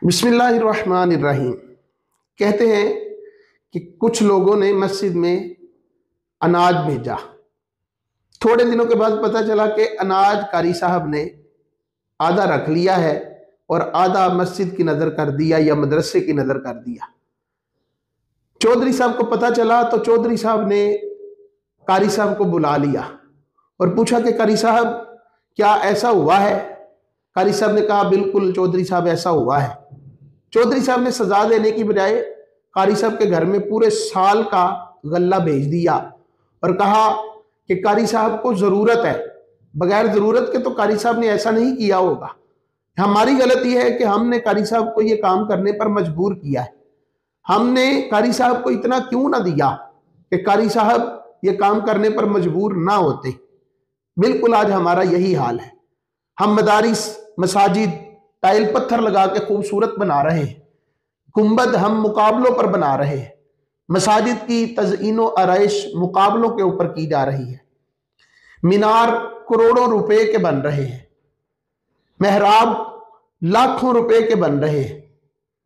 बिस्मिल्लाहिर्रहमानिर्रहीम। कहते हैं कि कुछ लोगों ने मस्जिद में अनाज भेजा। थोड़े दिनों के बाद पता चला कि अनाज कारी साहब ने आधा रख लिया है और आधा मस्जिद की नज़र कर दिया या मदरसे की नज़र कर दिया। चौधरी साहब को पता चला तो चौधरी साहब ने कारी साहब को बुला लिया और पूछा कि कारी साहब क्या ऐसा हुआ है? कारी साहब ने कहा बिल्कुल चौधरी साहब ऐसा हुआ है। चौधरी साहब ने सजा देने की बजाय कारी साहब के घर में पूरे साल का गल्ला भेज दिया और कहा कि कारी साहब को जरूरत है, बगैर जरूरत के तो कारी साहब ने ऐसा नहीं किया होगा। हमारी गलती है कि हमने कारी साहब को यह काम करने पर मजबूर किया है। हमने कारी साहब को इतना क्यों ना दिया कि कारी साहब ये काम करने पर मजबूर ना होते। बिल्कुल आज हमारा यही हाल है। हम मदारिस मसाजिद टाइल पत्थर लगा के खूबसूरत बना रहे हैं, गुंबद हम मुकाबलों पर बना रहे हैं, मसाजिद की तज़ईनो आराइश मुकाबलों के ऊपर की जा रही है, मीनार करोड़ों रुपए के बन रहे हैं, मेहराब लाखों रुपए के बन रहे हैं,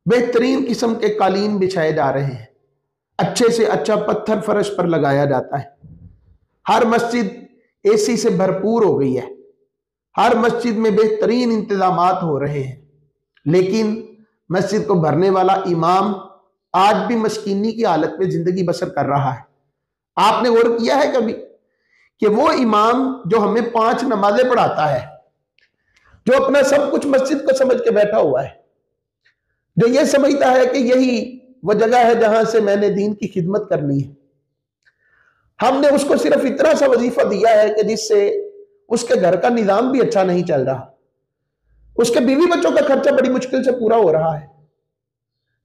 बेहतरीन किस्म के कालीन बिछाए जा रहे हैं, अच्छे से अच्छा पत्थर फर्श पर लगाया जाता है। हर मस्जिद एसी से भरपूर हो गई है, हर मस्जिद में बेहतरीन इंतजामात हो रहे हैं, लेकिन मस्जिद को भरने वाला इमाम आज भी मस्कीनी की हालत में जिंदगी बसर कर रहा है। आपने गौर किया है कभी कि वो इमाम जो हमें 5 नमाजें पढ़ाता है, जो अपना सब कुछ मस्जिद को समझ के बैठा हुआ है, जो ये समझता है कि यही वो जगह है जहां से मैंने दीन की खिदमत करनी है, हमने उसको सिर्फ इतना सा वजीफा दिया है कि जिससे उसके घर का निजाम भी अच्छा नहीं चल रहा, उसके बीवी बच्चों का खर्चा बड़ी मुश्किल से पूरा हो रहा है।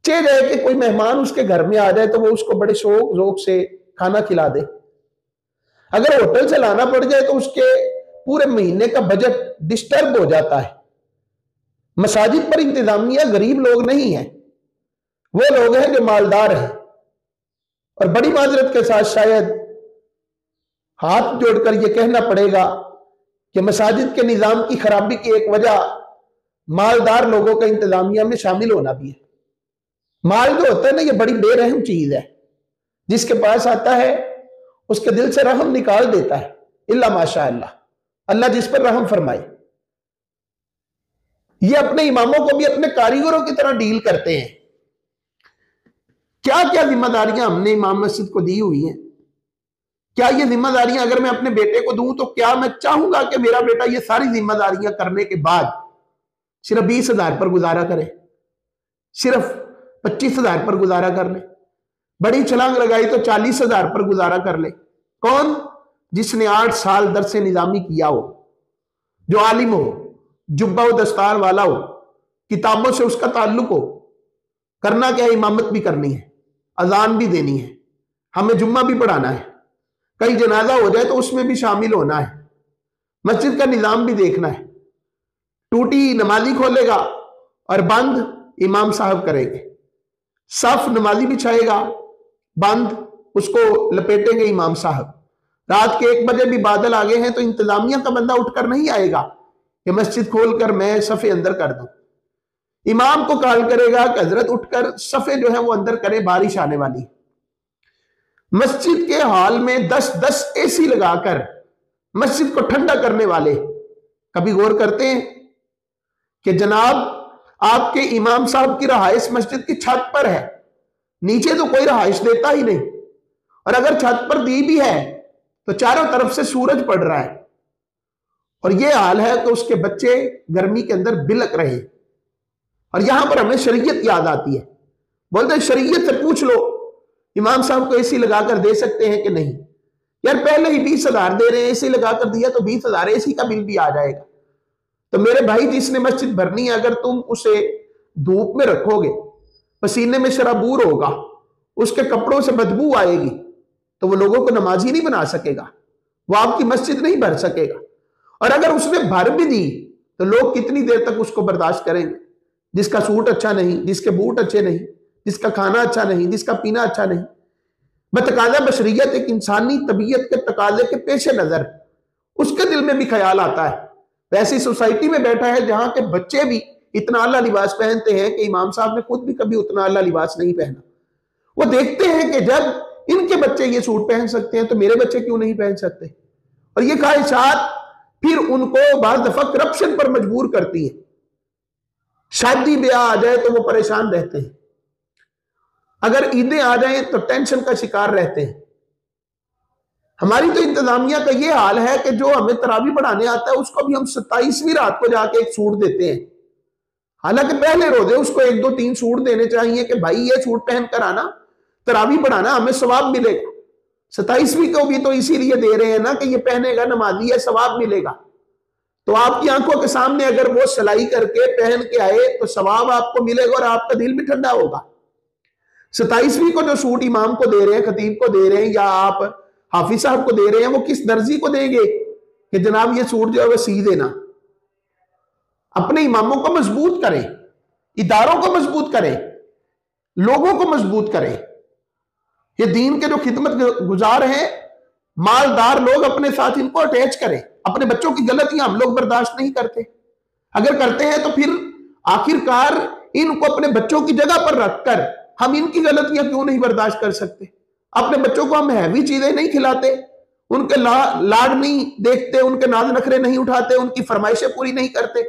चाहे जाए कि कोई मेहमान उसके घर में आ जाए तो वो उसको बड़े शौक ज़ौक से खाना खिला दे। अगर होटल चलाना पड़ जाए तो उसके पूरे महीने का बजट डिस्टर्ब हो जाता है। मसाजिद पर इंतजामिया गरीब लोग नहीं है, वो लोग हैं जो मालदार हैं। और बड़ी माजरत के साथ शायद हाथ जोड़कर यह कहना पड़ेगा कि मसाजिद के निजाम की खराबी की एक वजह मालदार लोगों का इंतजामिया में शामिल होना भी है। माल जो होता है ना, ये बड़ी बेरहम चीज है, जिसके पास आता है उसके दिल से रहम निकाल देता है। इल्ला माशा अल्लाह, अल्लाह जिस पर रहम फरमाए। ये अपने इमामों को भी अपने कारीगरों की तरह डील करते हैं। क्या क्या जिम्मेदारियां हमने इमाम मस्जिद को दी हुई हैं? क्या ये जिम्मेदारियां अगर मैं अपने बेटे को दूं तो क्या मैं चाहूंगा कि मेरा बेटा ये सारी जिम्मेदारियां करने के बाद सिर्फ 20,000 पर गुजारा करे, सिर्फ 25,000 पर गुजारा कर ले, बड़ी छलांग लगाई तो 40,000 पर गुजारा कर ले? कौन? जिसने 8 साल दरस निजामी किया हो, जो आलिम हो, जुब्बा व दस्तार वाला हो, किताबों से उसका ताल्लुक हो। करना क्या है? इमामत भी करनी है, अजान भी देनी है, हमें जुम्मा भी पढ़ाना है, कहीं जनाजा हो जाए तो उसमें भी शामिल होना है, मस्जिद का निजाम भी देखना है। टूटी नमाजी खोलेगा और बंद इमाम साहब करेंगे, सफ नमाजी बिछाएगा, बंद उसको लपेटेंगे इमाम साहब। रात के 1 बजे भी बादल आ गए हैं तो इंतजामिया का बंदा उठकर नहीं आएगा कि मस्जिद खोलकर मैं सफे अंदर कर दूं। इमाम को कॉल करेगा कि हजरत उठकर सफे जो है वो अंदर करे, बारिश आने वाली। मस्जिद के हाल में 10-10 एसी लगाकर मस्जिद को ठंडा करने वाले कभी गौर करते हैं कि जनाब आपके इमाम साहब की रहाइश मस्जिद की छत पर है, नीचे तो कोई रहाइश देता ही नहीं, और अगर छत पर दी भी है तो चारों तरफ से सूरज पड़ रहा है, और यह हाल है कि उसके बच्चे गर्मी के अंदर बिलक रहे। और यहां पर हमें शरीयत याद आती है, बोलते हैं शरीयत से पूछ लो इमाम साहब को एसी लगाकर दे सकते हैं कि नहीं। यार पहले ही 20,000 दे रहे हैं, एसी लगाकर दिया तो 20,000 एसी का बिल भी आ जाएगा। तो मेरे भाई जिसने मस्जिद भरनी है, अगर तुम उसे धूप में रखोगे, पसीने में शराबूर होगा, उसके कपड़ों से बदबू आएगी, तो वो लोगों को नमाजी नहीं बना सकेगा, वो आपकी मस्जिद नहीं भर सकेगा। और अगर उसने भर भी दी तो लोग कितनी देर तक उसको बर्दाश्त करेंगे? जिसका सूट अच्छा नहीं, जिसके बूट अच्छे नहीं, जिसका खाना अच्छा नहीं, जिसका पीना अच्छा नहीं। बतकाज़ा बशरियत, एक इंसानी तबीयत के तकाजे के पेश नजर उसके दिल में भी ख्याल आता है। वैसी सोसाइटी में बैठा है जहां के बच्चे भी इतना आला लिबास पहनते हैं कि इमाम साहब ने खुद भी कभी उतना आला लिबास नहीं पहना। वो देखते हैं कि जब इनके बच्चे ये सूट पहन सकते हैं तो मेरे बच्चे क्यों नहीं पहन सकते। और ये ख्वाहिशात फिर उनको बाज़ दफा करप्शन पर मजबूर करती है। शादी ब्याह आ जाए तो वो परेशान रहते हैं, अगर ईदें आ जाए तो टेंशन का शिकार रहते हैं। हमारी तो इंतजामिया का ये हाल है कि जो हमें तरावी पढ़ाने आता है उसको भी हम 27वीं रात को जाके एक सूट देते हैं। हालांकि पहले रोजे उसको 1 2 3 सूट देने चाहिए कि भाई ये सूट पहन कर आना, तरावी पढ़ाना, हमें सवाब मिलेगा। 27वीं को भी तो इसीलिए दे रहे हैं ना कि ये पहनेगा, नमाजी है, सवाब मिलेगा। तो आपकी आंखों के सामने अगर वो सिलाई करके पहन के आए तो सवाब आपको मिलेगा और आपका दिल भी ठंडा होगा। 27वीं को जो सूट इमाम को दे रहे हैं, खतीब को दे रहे हैं, या आप हाफिज साहब को दे रहे हैं, वो किस दर्जी को देंगे कि जनाब ये सूट जो है वो सी देना। अपने इमामों को मजबूत करें, इदारों को मजबूत करें, लोगों को मजबूत करें। ये दीन के जो खिदमत गुजार हैं, मालदार लोग, अपने साथ इनको अटैच करें। अपने बच्चों की गलतियां हम लोग बर्दाश्त नहीं करते, अगर करते हैं तो फिर आखिरकार इनको अपने बच्चों की जगह पर रखकर हम इनकी गलतियां क्यों नहीं बर्दाश्त कर सकते। अपने बच्चों को हम हैवी चीजें नहीं खिलाते, उनके लाड नहीं देखते, उनके नाज नखरे नहीं उठाते, उनकी फरमाइशें पूरी नहीं करते।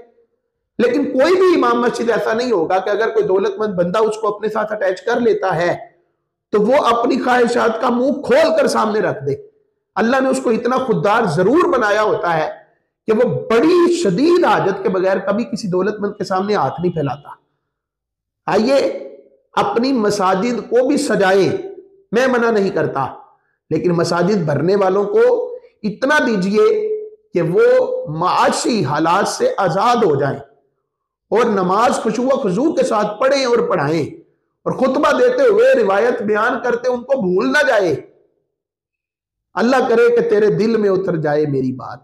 लेकिन कोई भी इमाम मस्जिद ऐसा नहीं होगा कि अगर कोई दौलतमंद बंदा उसको अपने साथ अटैच कर लेता है तो वो अपनी ख्वाहिशात का मुंह खोल कर सामने रख दे। अल्लाह ने उसको इतना खुददार जरूर बनाया होता है कि वो बड़ी शदीद हाजत के बगैर कभी किसी दौलतमंद के सामने हाथ नहीं फैलाता। आइए अपनी मसाजिद को भी सजाए, मैं मना नहीं करता, लेकिन मसाजिद भरने वालों को इतना दीजिए कि वो माशी हालात से आजाद हो जाएं और नमाज खुशू व खुजू के साथ पढ़ें और पढ़ाएं, और खुतबा देते हुए रिवायत बयान करते उनको भूल ना जाए। अल्लाह करे कि तेरे दिल में उतर जाए मेरी बात।